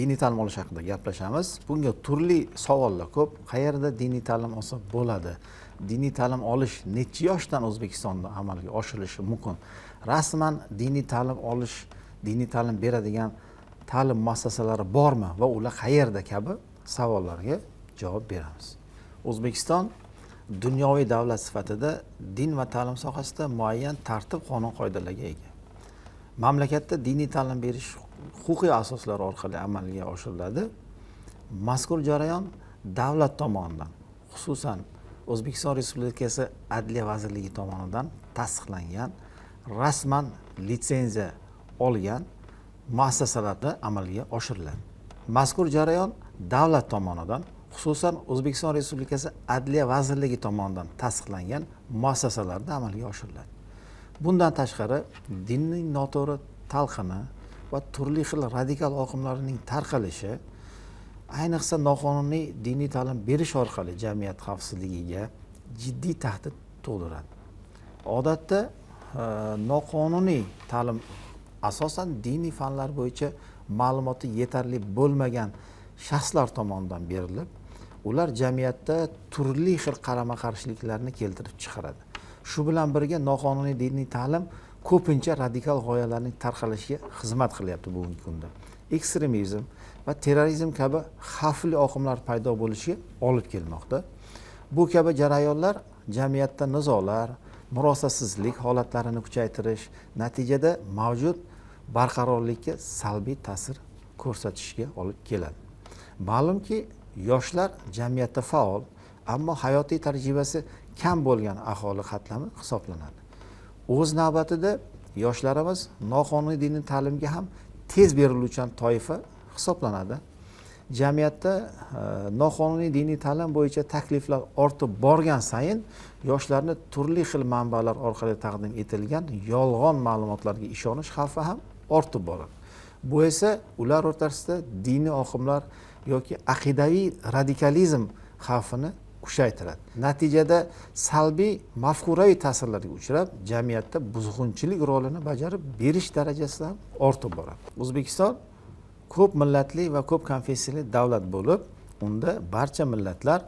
diniy ta'lim olish haqida gaplashamiz. Bunga turli savollar ko'p. Qayerda diniy ta'lim olsa bo'ladi? Diniy ta'lim olish necha yoshdan O'zbekistonda amalga oshirilishi mumkin? Rasman diniy ta'lim olish, diniy ta'lim beradigan ta'lim muassasalari bormi va ular qayerda kabi savollarga javob beramiz. O'zbekiston dunyoviy davlat sifatida din va ta'lim sohasida muayyan tartib, qonun qoidalarga ega. Mamlakatda diniy ta'lim berish huquqiy asoslar orqali amalga oshiriladi. Mazkur jarayon davlat tomonidan, xususan O'zbekiston Respublikasi Adliya vazirligi tomonidan tasdiqlangan, rasman litsenziya olgan muassasalarda amalga oshiriladi. Mazkur jarayon davlat tomonidan, xususan O'zbekiston Respublikasi Adliya vazirligi tomonidan tasdiqlangan muassasalarda amalga oshiriladi. Bundan tashqari dinning noto'g'ri talqini va turli xil radikal oqimlarning tarqalishi, ayniqsa noqonuniy diniy ta'lim berish orqali jamiyat xavfsizligiga jiddiy tahdid tug'diradi. Odatda noqonuniy ta'lim asosan diniy fanlar bo'yicha ma'lumoti yetarli bo'lmagan shaxslar tomonidan berilib, ular jamiyatda turli xil qarama-qarshiliklarni keltirib chiqaradi. Shu bilan birga noqonuniy diniy ta'lim ko'pincha radikal g'oyalarning tarqalishiga xizmat qilyapti bugungi kunda. Ekstremizm va terrorizm kabi xavfli oqimlar paydo bo'lishiga olib kelmoqda. Bu kabi jarayonlar jamiyatda nizolar, murosasizlik holatlarini kuchaytirish, natijada mavjud barqarorlikka salbiy ta'sir ko'rsatishiga olib keladi. Ma'lumki, yoshlar jamiyatda faol, ammo hayotiy tajribasi kam bo'lgan aholi qatlami hisoblanadi. O'z navbatida yoshlarimiz noqonuniy diniy ta'limga ham tez beriluvchan toifa hisoblanadi. Jamiyatda noqonuniy diniy ta'lim bo'yicha takliflar ortib borgan sayin yoshlarni turli xil manbalar orqali taqdim etilgan yolg'on ma'lumotlarga ishonish xavfi ham ortib boradi. Bu esa ular o'rtasida diniy oqimlar yoki aqidaviy radikalizm xavfini kuchaytiradi. Natijada salbiy mafkuraviy ta'sirlarga uchrab, jamiyatda buzg'unchilik rolini bajarib berish darajasi ham ortib boradi. O'zbekiston ko'p millatli va ko'p konfessiyali davlat bo'lib, unda barcha millatlar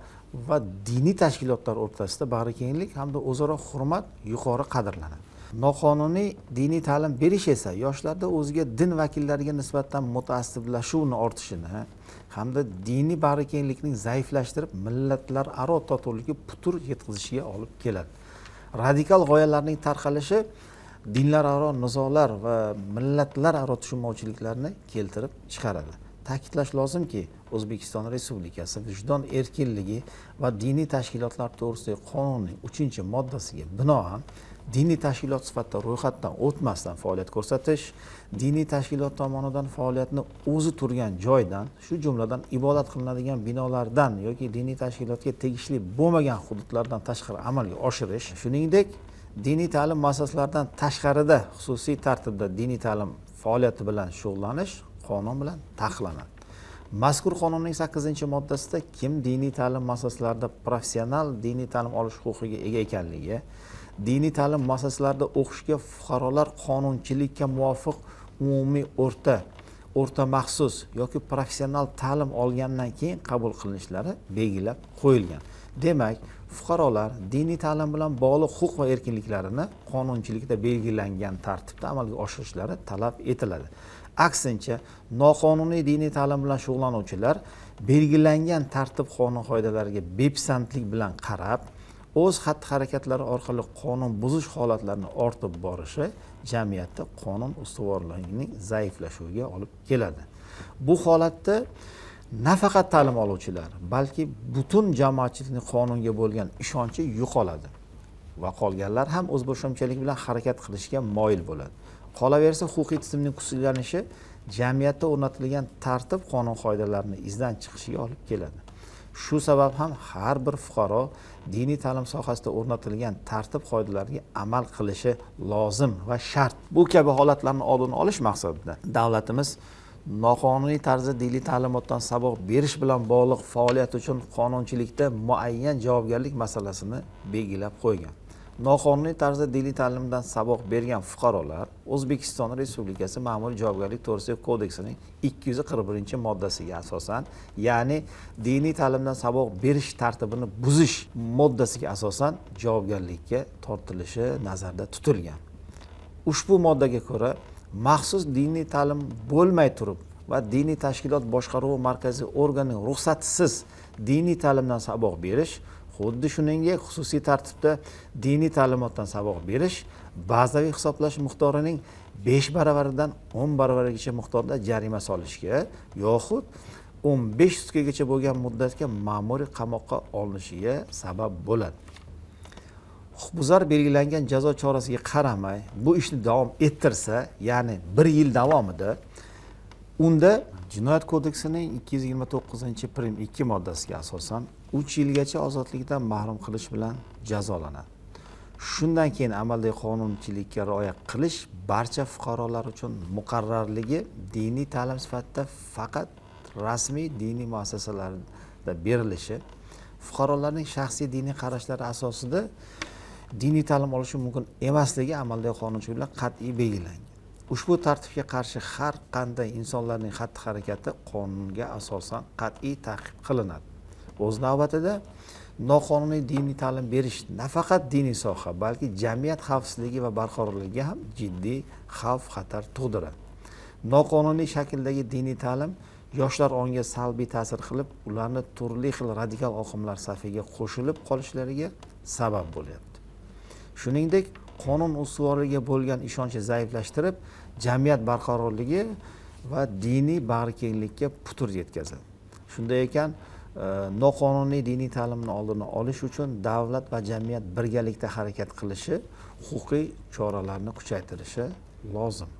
va diniy tashkilotlar o'rtasida bag'rikenglik hamda o'zaro hurmat yuqori qadrlanadi. Noqonuniy diniy ta'lim berish esa yoshlarda o'ziga din vakillariga nisbatan mutaassiblashuvni ortishini hamda diniy bag'rikenglikning zaiflashtirib, millatlararo totuvlikka putur yetkazishiga olib keladi. Radikal g'oyalarning tarqalishi dinlararo nizolar va millatlararo tushunmovchiliklarni keltirib chiqaradi. Ta'kidlash lozimki, O'zbekiston Respublikasi vijdon erkinligi va diniy tashkilotlar to'g'risidagi qonunning 3-moddasiga binoan diniy tashkilot sifatida ro'yxatdan o'tmasdan faoliyat ko'rsatish, diniy tashkilot tomonidan faoliyatni o'zi turgan joydan, shu jumladan ibodat qilinadigan binolardan yoki diniy tashkilotga tegishli bo'lmagan hududlardan tashqari amalga oshirish, shuningdek diniy ta'lim muassasalaridan tashqarida xususiy tartibda diniy ta'lim faoliyati bilan shug'ullanish qonun bilan taqiqlanadi. Mazkur qonunning 8-moddasida kim diniy ta'lim muassasalarida professional diniy ta'lim olish huquqiga ega ekanligi, diniy ta'lim muassasalarida o'qishga fuqarolar qonunchilikka muvofiq umumiy o'rta maxsus yoki professional ta'lim olgandan keyin qabul qilinishlari belgilab qo'yilgan. Demak, fuqarolar diniy ta'lim bilan bog'liq huquq va erkinliklarini qonunchilikda belgilangan tartibda amalga oshirishlari talab etiladi. Aksincha, noqonuniy diniy ta'lim bilan shug'ullanuvchilar belgilangan tartib qonun qoidalariga bepisandlik bilan qarab, o'z xatti-harakatlari orqali qonun buzish holatlarini ortib borishi jamiyatda qonun ustuvorligining zaiflashuviga olib keladi. Bu holatda nafaqat ta'lim oluvchilar, balki butun jamoatchilikning qonunga bo'lgan ishonchi yo'qoladi va qolganlar ham o'z bo'shimchalik bilan harakat qilishga moyil bo'ladi. Qolaversa, huquqiy tizimning kuchsizlanishi jamiyatda o'rnatilgan tartib qonun qoidalarini izdan chiqishiga olib keladi. Shu sabab ham har bir fuqaro diniy ta'lim sohasida o'rnatilgan tartib qoidalariga amal qilishi lozim va shart. Bu kabi holatlarning oldini olish maqsadida davlatimiz noqonuniy tarzda diniy ta'limotdan saboq berish bilan bog'liq faoliyat uchun qonunchilikda muayyan javobgarlik masalasini belgilab qo'ygan. noqonuniy tarzda diniy ta'limdan saboq bergan fuqarolar O'zbekiston Respublikasi Ma'muriy javobgarlik to'g'risidagi kodeksining 241-moddasiga asosan, ya'ni diniy ta'limdan saboq berish tartibini buzish moddasiga asosan javobgarlikka tortilishi nazarda tutilgan. Ushbu moddaga ko'ra, maxsus diniy ta'lim bo'lmay turib va diniy tashkilot boshqaruvi markaziy organining ruxsatisiz diniy ta'limdan saboq berish, xuddi shuningdek xususiy tartibda diniy ta'limotdan saboq berish bazaviy hisoblash miqdorining 5 baravaridan 10 baravarigacha miqdorda jarima solishga yoxud 15 sutkagacha bo'lgan muddatga ma'muriy qamoqqa olinishiga sabab bo'ladi. Huquqbuzar belgilangan jazo chorasiga qaramay bu ishni davom ettirsa, ya'ni 1 yil davomida, unda Jinoyat kodeksining 229-prim 2 moddasiga asosan 3 yilgacha ozodlikdan mahrum qilish bilan jazolanadi. Shundan keyin amaldagi qonunchilikka rioya qilish barcha fuqarolar uchun muqarrarligi diniy ta'lim sifatida faqat rasmiy diniy muassasalarda berilishi, fuqarolarning shaxsiy diniy qarashlari asosida diniy ta'lim olishi mumkin emasligi amaldagi qonunchilik bilan qat'iy belgilangan. Ushbu tartibga qarshi har qanday insonlarning xatti-harakati qonunga asosan qat'iy ta'qib qilinadi. O'z navbatida noqonuniy diniy ta'lim berish nafaqat diniy soha, balki jamiyat xavfsizligi va barqarorligiga ham jiddiy xavf-xatar tug'diradi. Noqonuniy shakldagi diniy ta'lim yoshlar ongiga salbiy ta'sir qilib, ularni turli xil radikal oqimlar safiga qo'shilib qolishlariga sabab bo'lyapti. Shuningdek, qonun ustuvorligiga bo'lgan ishonchni zaiflashtirib, jamiyat barqarorligi va diniy bag'rikenglikka putur yetkazadi. Shunday ekan, noqonuniy diniy ta'limni oldini olish uchun davlat va jamiyat birgalikda harakat qilishi, huquqiy choralarni kuchaytirishi lozim.